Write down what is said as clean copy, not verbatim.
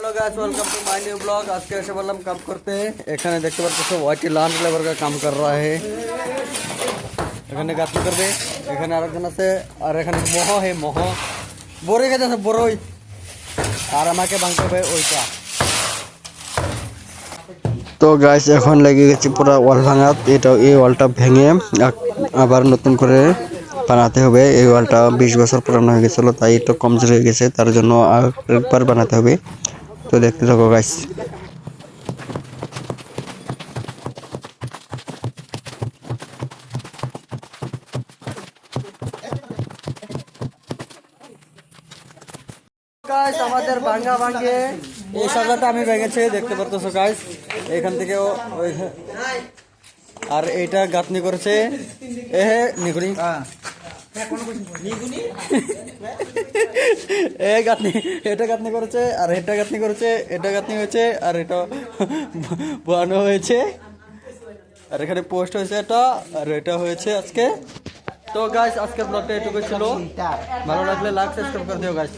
Hello guys welcome to my new blog. आज के ऐसे बल्लम काम करते हैं এখানে দেখতে পাচ্ছ ওয়াইটি লান্ড লেবার का काम कर रहा है। এখানে গাছ করবে, এখানে আরেকজন আছে, আর এখানে মোহ হে মোহ বড়ই গাছ আছে বড়ই, আর আমাকে ভাঙতে হবে ওইটা। তো গাইস এখন লেগে গেছে পুরো ওয়াল ভাঙা। এটা এই ওয়ালটা ভেঙে আবার নতুন করে বানাতে হবে। এই ওয়ালটা 20 বছর পুরানো হয়ে গেছিল, তাই একটু কমজোর হয়ে গেছে, তার জন্য আরেকবার বানাতে হবে। তো দেখতে থাকো গাইস। গাইস আমাদের ভাঙা ভাঙে এই সাজাটা আমি ভেঙেছি, দেখতে পারতেছো গাইস। এখান থেকে আর এইটা গাঁথনি করেছে নিগুনি গাঁথনি, এটা গাঁথনি করেছে, আর এটা গাঁথনি করেছে, এটা গাঁথনি হয়েছে, আর এটা বানানো হয়েছে, আর এখানে পোস্ট হয়েছে এটা, আর এটা হয়েছে আজকে। তো গাইস আজকের ব্লগটা এটুকু ছিল, ভালো লাগলে লাইক সাবস্ক্রাইব করে দিও গাইস।